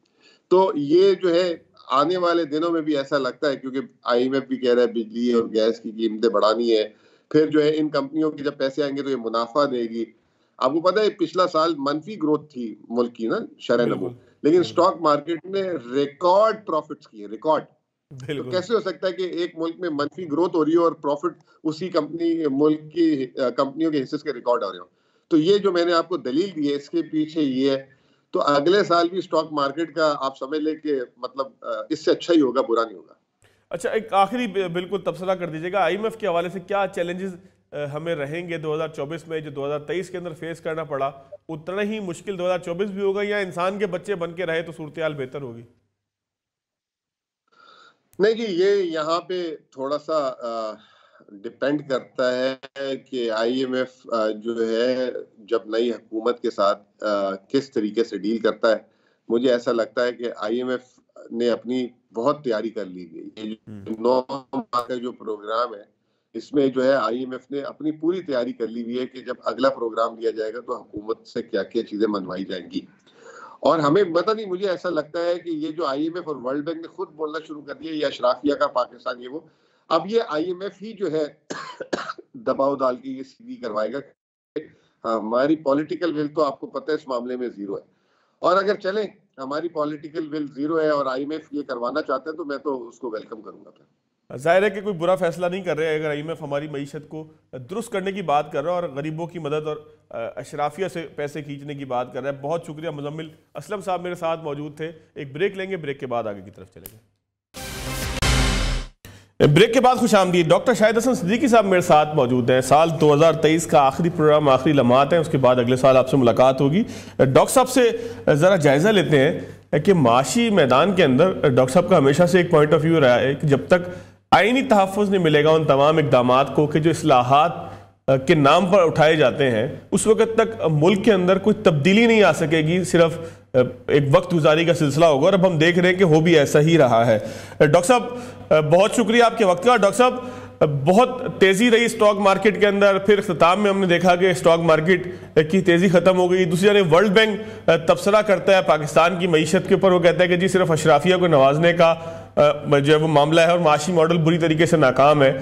तो ये जो है आने वाले दिनों में भी ऐसा लगता है, क्योंकि IMF भी कह रहा है बिजली और गैस की कीमतें बढ़ानी है, फिर जो है इन कंपनियों के जब पैसे आएंगे तो ये मुनाफा देगी। आपको पता है पिछला साल मनफी ग्रोथ थी मुल्क की ना, शरह नमू, लेकिन स्टॉक मार्केट ने रिकॉर्ड प्रॉफिट्स किए, रिकॉर्ड। तो कैसे हो सकता है कि एक मुल्क में मनफी ग्रोथ हो रही हो और प्रॉफिट उसी मुल्क की कंपनियों के हिस्से के रिकॉर्ड हो रहे हो? तो ये जो मैंने आपको दलील दी है इसके पीछे ये है। तो अगले साल भी स्टॉक मार्केट का आप समझ लें कि मतलब इससे अच्छा ही होगा, बुरा नहीं होगा। अच्छा, एक आखिरी बिल्कुल तबसरा कर दीजिएगा, IMF के हवाले से क्या चैलेंजेस हमें रहेंगे 2024 में, जो 2023 के अंदर फेस करना पड़ा उतना ही मुश्किल 2024 भी होगा, या इंसान के बच्चे बन के रहे तो सूरत हाल बेहतर होगी? नहीं जी, ये यहाँ पे थोड़ा सा डिपेंड करता है कि IMF जो है जब नई हुकूमत के साथ किस तरीके से डील करता है। मुझे ऐसा लगता है कि IMF ने अपनी बहुत तैयारी कर ली है। ये 9 माह का जो प्रोग्राम है इसमें जो है IMF ने अपनी पूरी तैयारी कर ली हुई है कि जब अगला प्रोग्राम लिया जाएगा तो हुकूमत से क्या क्या चीजें मनवाई जाएंगी। और हमें पता नहीं, मुझे ऐसा लगता है कि ये जो IMF और वर्ल्ड बैंक ने खुद बोलना शुरू कर दिया, ये अशराफिया का पाकिस्तान, ये वो, अब ये IMF ही जो है दबाव डाल के ये सीधी करवाएगा। हमारी पॉलिटिकल विल तो आपको पता है इस मामले में जीरो है, और अगर चले हमारी पॉलिटिकल विल जीरो है और IMF ये करवाना चाहते हैं तो मैं तो उसको वेलकम करूंगा। जाहिर है कि कोई बुरा फैसला नहीं कर रहे हैं अगर IMF हमारी मईशत को दुरुस्त करने की बात कर रहा है और गरीबों की मदद और अशराफिया से पैसे खींचने की बात कर रहा है। बहुत शुक्रिया। मुजम्मिल असलम साहब मेरे साथ मौजूद थे। एक ब्रेक लेंगे, ब्रेक के बाद आगे की तरफ चलेंगे। ब्रेक के बाद खुश आमदीद। डॉक्टर शाहिद हसन सिद्दीकी साहब मेरे साथ मौजूद हैं। साल 2023 का आखिरी प्रोग्राम, आखिरी लम्हात हैं, उसके बाद अगले साल आपसे मुलाकात होगी। डॉक्टर साहब से ज़रा जायज़ा लेते हैं कि माशी मैदान के अंदर डॉक्टर साहब का हमेशा से एक पॉइंट ऑफ व्यू रहा है कि जब तक आईनी तहफ़्फ़ुज़ नहीं मिलेगा उन तमाम इक़दामात को कि जो इस्लाहात के नाम पर उठाए जाते हैं, उस वक्त तक मुल्क के अंदर कोई तब्दीली नहीं आ सकेगी, सिर्फ एक वक्त गुजारी का सिलसिला होगा। और अब हम देख रहे हैं कि हो भी ऐसा ही रहा है। डॉक्टर साहब बहुत शुक्रिया आपके वक्त का। डॉक्टर साहब बहुत तेज़ी रही स्टॉक मार्केट के अंदर, फिर ख़िताम में हमने देखा कि स्टॉक मार्केट की तेज़ी ख़त्म हो गई। दूसरी तरफ वर्ल्ड बैंक तबसरा करता है पाकिस्तान की मईशत के ऊपर, वो कहता है कि जी सिर्फ अशराफिया को नवाजने का जो है वो मामला है और माशी मॉडल बुरी तरीके से नाकाम है।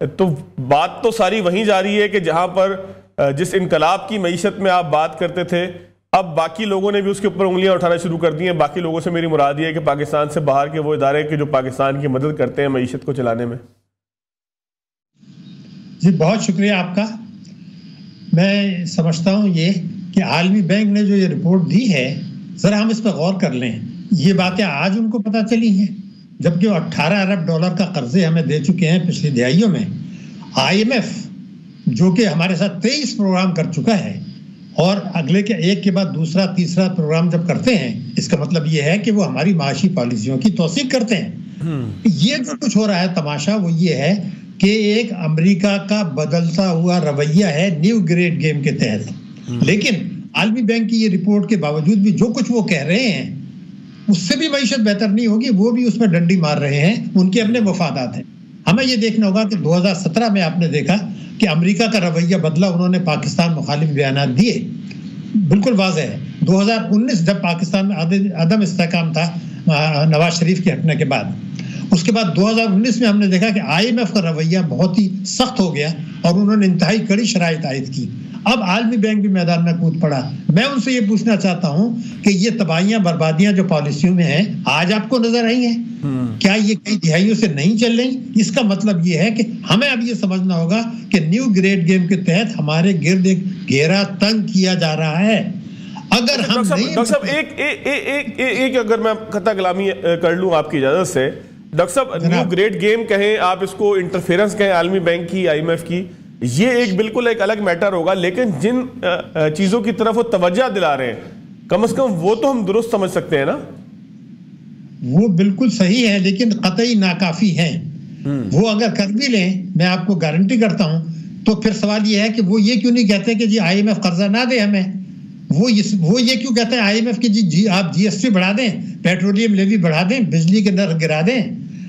तो बात तो सारी वहीं जा रही है कि जहां पर जिस इनकलाब की मईशत में आप बात करते थे, अब बाकी लोगों ने भी उसके ऊपर उंगलियां उठाना शुरू कर दी हैं। बाकी लोगों से मेरी मुराद ये है कि पाकिस्तान से बाहर के वो इदारे के जो पाकिस्तान की मदद करते हैं मईशत को चलाने में। जी बहुत शुक्रिया आपका। मैं समझता हूँ ये कि आलमी बैंक ने जो ये रिपोर्ट दी है, ज़रा हम इस पर गौर कर लें। ये बातें आज उनको पता चली हैं, जबकि वो 18 अरब डॉलर का कर्जे हमें दे चुके हैं पिछली दिहाइयों में। IMF जो कि हमारे साथ 23 प्रोग्राम कर चुका है और अगले के एक के बाद दूसरा तीसरा प्रोग्राम जब करते हैं, इसका मतलब ये है कि वो हमारी माशी पॉलिसियों की तौसीक करते हैं। ये जो कुछ हो रहा है तमाशा वो ये है कि एक अमेरिका का बदलता हुआ रवैया है न्यू ग्रेड गेम के तहत। लेकिन आलमी बैंक की ये रिपोर्ट के बावजूद भी जो कुछ वो कह रहे हैं उससे भी मईशत बेहतर नहीं होगी, वो भी उसमें डंडी मार रहे हैं, उनके अपने मफादात हैं। हमें ये देखना होगा कि 2017 में आपने देखा कि अमेरिका का रवैया बदला, उन्होंने पाकिस्तान मुखालिफ बयानात दिए, बिल्कुल वाज़ेह है। 2019 जब पाकिस्तान में अदम इस्तेहकाम था नवाज शरीफ के हटने के बाद, उसके उसके बाद 2019 में हमने देखा कि आईएमएफ का रवैया बहुत ही सख्त हो गया और उन्होंने इंतहाई कड़ी शराइत आयद की। अब आलमी बैंक भी मैदान में कूद पड़ा। मैं उनसे ये पूछना चाहता हूं कि ये तबाहियां बर्बादियां जो पॉलिसियों में है आज आपको नजर आई हैं, क्या ये कई दिहाइयों से नहीं चल रही? इसका मतलब ये है कि हमें अब ये समझना होगा कि न्यू ग्रेड गेम के तहत हमारे गिर्द एक घेरा तंग किया जा रहा है। अगर हम डॉक्टर साहब एक अगर मैं खता कलामी कर लूं आपकी इजाजत से, डॉक्टर साहब न्यू ग्रेड गेम कहें आप इसको, इंटरफेरेंस कहें आलमी बैंक की, आईएमएफ की, ये एक बिल्कुल एक अलग मैटर होगा, लेकिन जिन चीजों की तरफ वो तवज्जो दिला रहे हैं कम से कम वो तो हम दुरुस्त समझ सकते हैं ना? वो बिल्कुल सही है लेकिन कतई नाकाफी है। वो अगर कर भी लें, मैं आपको गारंटी करता हूं, तो फिर सवाल ये है कि वो ये क्यों नहीं कहते कि जी आईएमएफ कर्जा ना दे हमें। वो ये क्यों कहते हैं आईएमएफ की जी आप जीएसटी बढ़ा दें, पेट्रोलियम लेवी बढ़ा दें, बिजली के नर्ख गिरा दें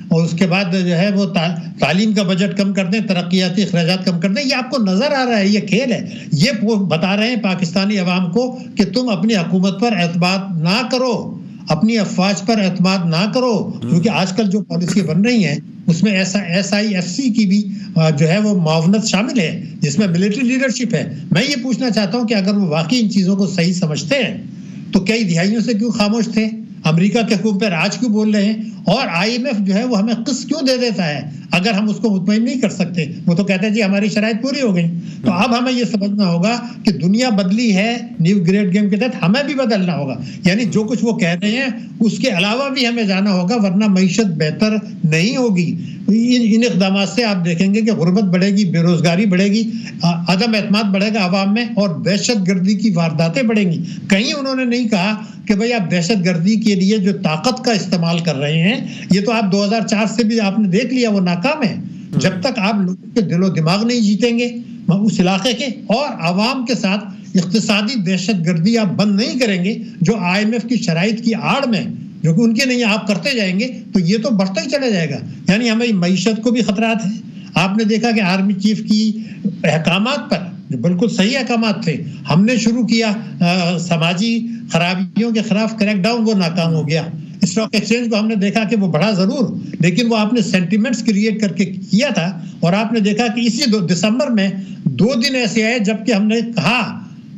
और उसके बाद जो है वो तालीम का बजट कम कर दें, तरक्याती अखराजात कम कर दें। ये आपको नजर आ रहा है, ये खेल है। ये बता रहे हैं पाकिस्तानी अवाम को कि तुम अपनी हुकूमत पर एतमाद ना करो, अपनी अफवाज पर एतमाद ना करो, क्योंकि आजकल जो पॉलिसी बन रही हैं उसमें SIFC की भी जो है वो मुआवनत शामिल है, जिसमें मिलिट्री लीडरशिप है। मैं ये पूछना चाहता हूं कि अगर वो वाकई इन चीजों को सही समझते हैं तो कई दिहाइयों से क्यों खामोश थे? अमेरिका के हुकूम पर आज क्यों बोल रहे हैं? और आईएमएफ जो है वो हमें किस्त क्यों दे देता है अगर हम उसको मुतमईन नहीं कर सकते? वो तो कहते हैं जी हमारी शराइत पूरी हो गई। तो अब हमें ये समझना होगा कि दुनिया बदली है, न्यू ग्रेड गेम के तहत हमें भी बदलना होगा। यानी जो कुछ वो कह रहे हैं उसके अलावा भी हमें जाना होगा, वरना मईशत बेहतर नहीं होगी। इन इक़दाम से आप देखेंगे कि गुर्बत बढ़ेगी, बेरोजगारी बढ़ेगी, अदम एतमाद बढ़ेगा अवाम में और दहशत गर्दी की वारदातें बढ़ेंगी। कहीं उन्होंने नहीं कहा कि भाई आप दहशत गर्दी के लिए जो ताकत का इस्तेमाल कर रहे हैं, ये तो आप 2004 से भी आपने देख लिया वो नाकाम है। जब तक आप लोगों के दिलो दिमाग नहीं जीतेंगे उस इलाके के और आवाम के साथ इख्तिसादी दहशत गर्दी आप बंद नहीं करेंगे, जो आईएमएफ की शराइत की आड़ में जो कि उनके नहीं आप करते जाएंगे, तो ये तो बढ़ता ही चला जाएगा। यानी हमारी मईशत को भी खतरात है। आपने देखा कि आर्मी चीफ की अहकामात पर जो बिल्कुल सही अहकामात थे, हमने शुरू किया समाजी खराबियों के खिलाफ क्रैकडाउन, वो नाकाम हो गया। स्टॉक एक्सचेंज को हमने देखा कि वो बढ़ा जरूर, लेकिन वो आपने सेंटिमेंट्स क्रिएट करके किया था। और आपने देखा कि इसी दिसंबर में 2 दिन ऐसे आए जबकि हमने कहा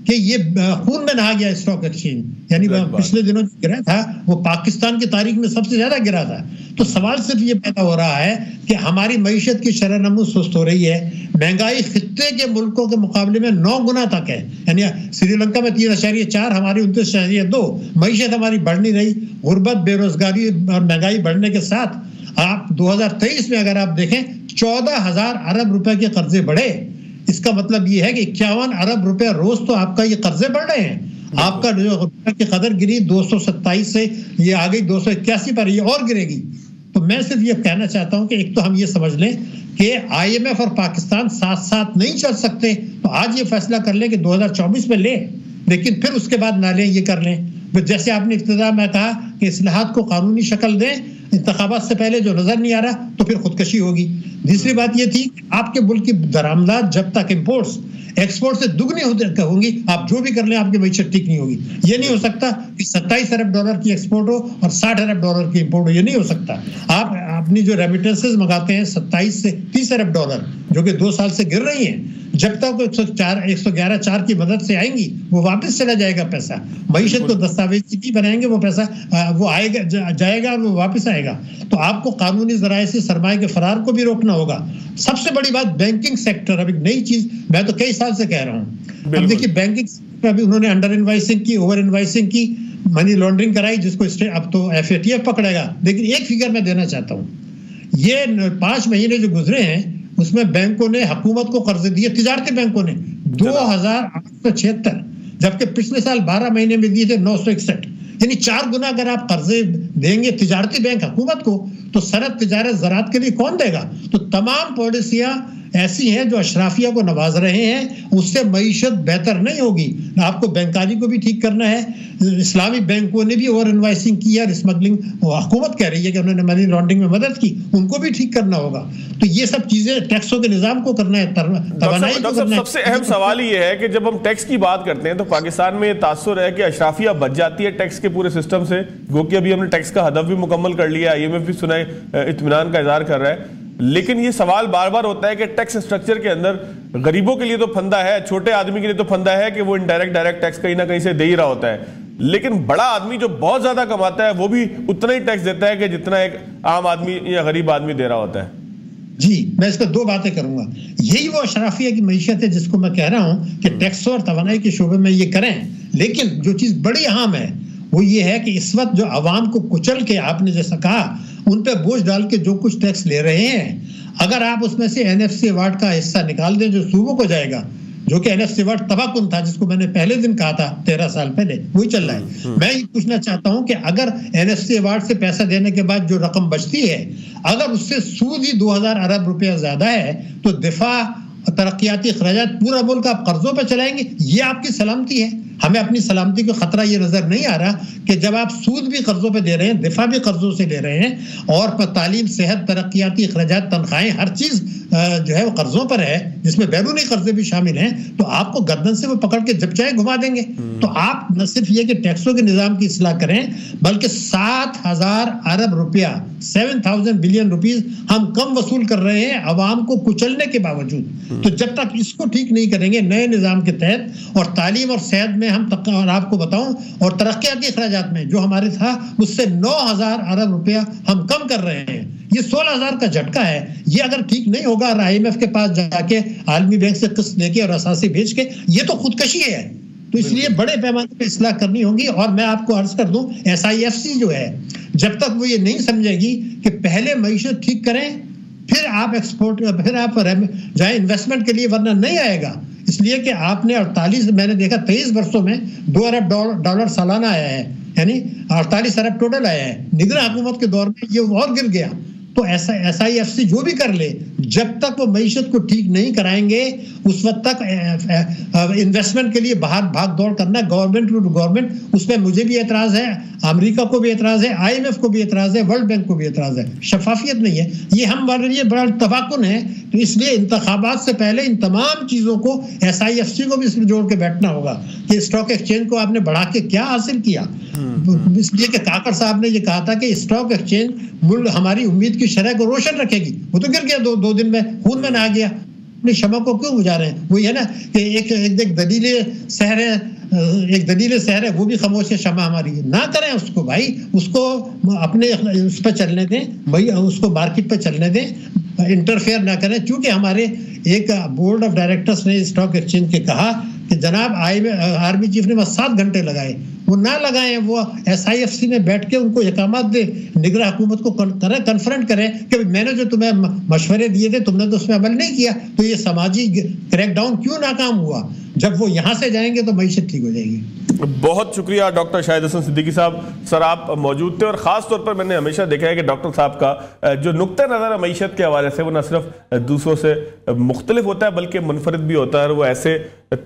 कि ये खून में नहा गया स्टॉक एक्सचेंज, यानी पिछले दिनों जो गिरा था वो पाकिस्तान की तारीख में सबसे ज्यादा गिरा था। तो सवाल सिर्फ ये पैदा हो रहा है कि हमारी मईशत की शरह-ए-नमू सुस्त हो रही है। महंगाई खित्ते के मुल्कों के मुकाबले में 9 गुना तक है। यानी श्रीलंका में 3.4, हमारी 29.2। मईशत हमारी बढ़ नहीं रही। गुर्बत, बेरोजगारी और महंगाई बढ़ने के साथ आप 2023 में अगर आप देखें 14,000 अरब रुपए के कर्जे बढ़े। इसका मतलब ये है कि 51 अरब रुपए रोज तो आपका ये कर्जे बढ़ रहे हैं। आपका जो रुपए की कदर गिरी 227 से ये आ गई 281 पर, ये और गिरेगी। तो मैं सिर्फ ये कहना चाहता हूं कि एक तो हम ये समझ लें कि आईएमएफ और पाकिस्तान साथ साथ नहीं चल सकते। तो आज ये फैसला कर लें कि 2024 में ले, लेकिन फिर उसके बाद ना लें, ये कर लें। जैसे आपने इब्तिदा में कहा कि इस्लाहात को कानूनी शक्ल दें, इंतखाबात से पहले जो नजर नहीं आ रहा तो फिर खुदकशी होगी। दूसरी बात ये थी आपके मुल्क की दरामदात जब तक इंपोर्ट्स एक्सपोर्ट से दुगनी होंगी, आप जो भी कर लें आपकी मईशत ठीक नहीं होगी। ये नहीं हो सकता कि 27 अरब डॉलर की एक्सपोर्ट हो और 60 अरब डॉलर की इंपोर्ट हो, ये नहीं हो सकता। आप अपनी जो रेमिटेंसेस मंगाते हैं 27 से 30 अरब डॉलर जो कि 2 साल से गिर रही हैं, जब तक 111.4 की मदद से आएंगी वो वापस चला जाएगा पैसा। मईशत को दस्तावेज की बनाएंगे, वो पैसा वो आएगा जाएगा और वो वापस आएगा। तो आपको कानूनी जराए से सरमाए के फरार को भी रोकना होगा। सबसे बड़ी बात बैंकिंग सेक्टर, अब एक नई चीज मैं तो कई साल से कह रहा हूँ। अब देखिए बैंकिंग सेक्टर अभी उन्होंने अंडर इनवाइसिंग की, ओवर इनवाइसिंग की, मनी लॉन्ड्रिंग कराई, जिसको अब तो FATF पकड़ेगा। लेकिन एक फिगर मैं देना चाहता हूँ, ये 5 महीने जो गुजरे हैं उसमें बैंकों ने हुकूमत को कर्जे दिए, तिजारती बैंकों ने 2,876, जबकि पिछले साल 12 महीने में दिए थे 961। यानी 4 गुना अगर आप कर्जे देंगे तिजारती बैंक हुकूमत को, तो सनत, तिजारत, ज़राअत के लिए कौन देगा? तो तमाम पॉलिसियां ऐसी हैं जो अशराफिया को नवाज रहे हैं, उससे मईशत बेहतर नहीं होगी। आपको बैंकारी को भी ठीक करना है, इस्लामी बैंकों ने भी ओवर इन्वाइसिंग की है, स्मगलिंग हुकूमत कह रही है कि उन्होंने मनी लॉन्ड्रिंग में मदद की, उनको भी ठीक करना होगा। तो ये सब चीजें टैक्सों के निजाम को करना है, तवानाई को करना है। सबसे अहम सवाल ये है कि जब हम टैक्स की बात करते हैं तो पाकिस्तान में ये तासुर है कि अशराफिया बच जाती है टैक्स के पूरे सिस्टम से, गो कि अभी हमने टैक्स का हदफ भी मुकम्मल कर लिया, IMF भी सुना इत्मीनान का इजहार कर रहा है, लेकिन ये सवाल बार बार होता है कि टैक्स स्ट्रक्चर के अंदर गरीबों के लिए तो फंदा है, छोटे आदमी के लिए तो फंदा है कि वो इनडायरेक्ट डायरेक्ट टैक्स कहीं ना कहीं से दे ही रहा होता है, लेकिन बड़ा आदमी जो बहुत ज्यादा कमाता है वो भी उतना ही टैक्स देता है कि जितना एक आम आदमी या गरीब आदमी दे रहा होता है। जी, मैं इस पर दो बातें करूंगा। यही वो अशराफिया की मईशत है जिसको मैं कह रहा हूं कि टैक्स और तवानाई के शोबे में ये करें, लेकिन जो चीज बड़ी अहम है वो ये है कि इस वक्त जो आवाम को कुचल के, आपने जैसा कहा, उन पे बोझ डाल के जो कुछ टैक्स ले रहे हैं, अगर आप उसमें से NFC अवार्ड का हिस्सा निकाल दें जो सूबों को जाएगा, जो कि NFC अवार्ड तबाकुन था जिसको मैंने पहले दिन कहा था 13 साल पहले, वही चल रहा है। मैं ये पूछना चाहता हूं कि अगर NFC अवार्ड से पैसा देने के बाद जो रकम बचती है, अगर उससे सूद ही 2000 अरब रुपया ज्यादा है, तो दिफा तरक्याती खर्चात पूरा मुल्क आप कर्जों पर चलाएंगे, ये आपकी सलामती है। हमें अपनी सलामती को खतरा ये नजर नहीं आ रहा कि जब आप सूद भी कर्जों पे दे रहे हैं, दिफा भी कर्जों से ले रहे हैं, और तालीम, सेहत, तरक्याती खर्चात, तनख्वाहें, हर चीज जो है वो कर्जों पर है, जिसमें बैरूनी कर्जे भी शामिल हैं, तो आपको गर्दन से वो पकड़ के जब चाहे घुमा देंगे। तो आप न सिर्फ ये कि टैक्सों के निजाम की इस्लाह करें, बल्कि 7000 अरब रुपया, 7000 बिलियन रुपीस हम कम वसूल कर रहे हैं अवाम को कुचलने के बावजूद। तो जब तक इसको ठीक नहीं करेंगे नए निजाम के तहत, और तालीम और सेहत में हम और आपको बताऊं, और तरक्याती खर्चात में जो हमारे था उससे 9000 अरब रुपया हम कम कर रहे हैं। ये 16000 का झटका है। ये अगर ठीक नहीं होगा, IMF के पास जाके, आलमी बैंक से किस्त लेके और असासी भेज के, ये तो खुदकशी है। तो इसलिए बड़े पैमाने पर इस्लाह करनी होगी। और मैं आपको अर्ज कर दूं, SIFC जो है, जब तक वो ये नहीं समझेगी कि पहले मईशत ठीक करें, फिर आप एक्सपोर्ट, फिर आप जाए इन्वेस्टमेंट के लिए, वरना नहीं आएगा। इसलिए कि आपने 48, मैंने देखा 23 वर्षों में 2 अरब डॉलर सालाना आया है, यानी 48 अरब टोटल आया है। निगरान हुकूमत के दौर में ये और गिर गया। तो SIFC जो भी कर ले, जब तक वो मईशत को ठीक नहीं कराएंगे, उस वक्त तक इन्वेस्टमेंट के लिए बाहर भाग दौड़ करना, गवर्नमेंट टू गवर्नमेंट, उसमें मुझे भी एतराज है, अमेरिका को भी एतराज है, IMF को भी एतराज है, वर्ल्ड बैंक को भी एतराज है। शफाफियत नहीं है, ये हमारे लिए बड़ा तबाकुन है। तो इसलिए इंतखाबात से पहले इन तमाम चीजों को SIFC को भी इसमें जोड़ के बैठना होगा कि स्टॉक एक्सचेंज को आपने बढ़ा के क्या हासिल किया। इसलिए कि काकड़ साहब ने ये कहा था कि स्टॉक एक्सचेंज मुल्क हमारी उम्मीद की शरह को रोशन रखेगी, वो तो गिर गया, दो दिन में खून में नहा गया। अपनी शमा को क्यों बुझा रहे हैं? वही है ना कि एक दलीले शहर है, वो भी खामोश है, शमा हमारी ना करें उसको भाई, उसको अपने उस पर चलने दें भाई, उसको मार्केट पर चलने दें, इंटरफेयर ना करें। क्योंकि हमारे एक बोर्ड ऑफ डायरेक्टर्स ने स्टॉक एक्सचेंज के कहा कि जनाब आर्मी चीफ ने बस 7 घंटे लगाए, वो ना लगाए, वो SIFC में बैठ के उनको इकामत दे, निगरान हुकूमत को कन्फ्रंट करें कि मैंने जो तुम्हें मशवरे दिए थे तुमने तो उसमें अमल नहीं किया, तो ये समाजी क्रैकडाउन क्यों नाकाम हुआ? जब वो यहां से जाएंगे तो मईशत ठीक हो जाएगी। बहुत शुक्रिया डॉक्टर शाहिद हसन सिद्दीकी साहब। सर, आप मौजूद थे, और ख़ास तौर पर मैंने हमेशा देखा है कि डॉक्टर साहब का जो नुक्ता नज़र है मईशत के हवाले से, वो न सिर्फ दूसरों से मुख्तलिफ होता है बल्कि मुनफरिद भी होता है, और वो ऐसे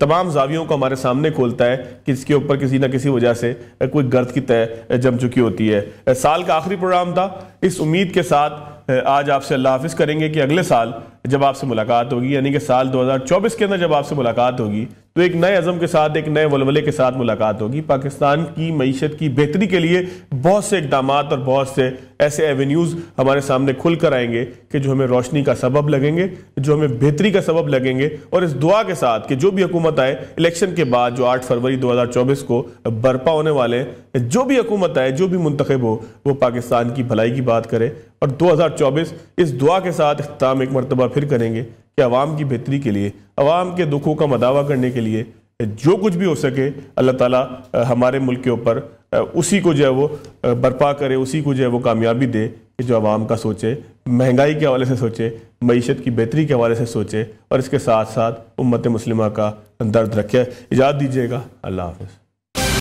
तमाम जावियों को हमारे सामने खोलता है कि इसके ऊपर किसी न किसी वजह से कोई गर्द की तय जम चुकी होती है। साल का आखिरी प्रोग्राम था, इस उम्मीद के साथ आज आपसे अल्लाह हाफिज़ करेंगे कि अगले साल जब आपसे मुलाकात होगी, यानी कि साल 2024 के अंदर जब आपसे मुलाकात होगी, तो एक नए अज़म के साथ, एक नए वलवले के साथ मुलाकात होगी। पाकिस्तान की मईशत की बेहतरी के लिए बहुत से इक़दामात और बहुत से ऐसे एवेन्यूज़ हमारे सामने खुल कर आएंगे कि जो हमें रोशनी का सबब लगेंगे, जो हमें बेहतरी का सबब लगेंगे। और इस दुआ के साथ कि जो भी हुकूमत आए इलेक्शन के बाद, जो 8 फरवरी 2024 को बर्पा होने वाले, जो भी हुकूमत आए, जो भी मुंतखब हो, वो पाकिस्तान की भलाई की बात करे। और 2024 इस दुआ के साथ इख्तिताम एक मरतबा फिर करेंगे कि अवाम की बेहतरी के लिए, अवाम के दुखों का मदावा करने के लिए जो कुछ भी हो सके, अल्लाह ताला हमारे मुल्क के ऊपर उसी को जो है वो बर्पा करे, उसी को जो है वो कामयाबी दे कि जो अवाम का सोचे, महंगाई के हवाले से सोचे, मईशत की बेहतरी के हवाले से सोचे, और इसके साथ साथ उम्मत मुस्लिमा का दर्द रखे। इजाज़त दीजिएगा, अल्लाह हाफ़िज़।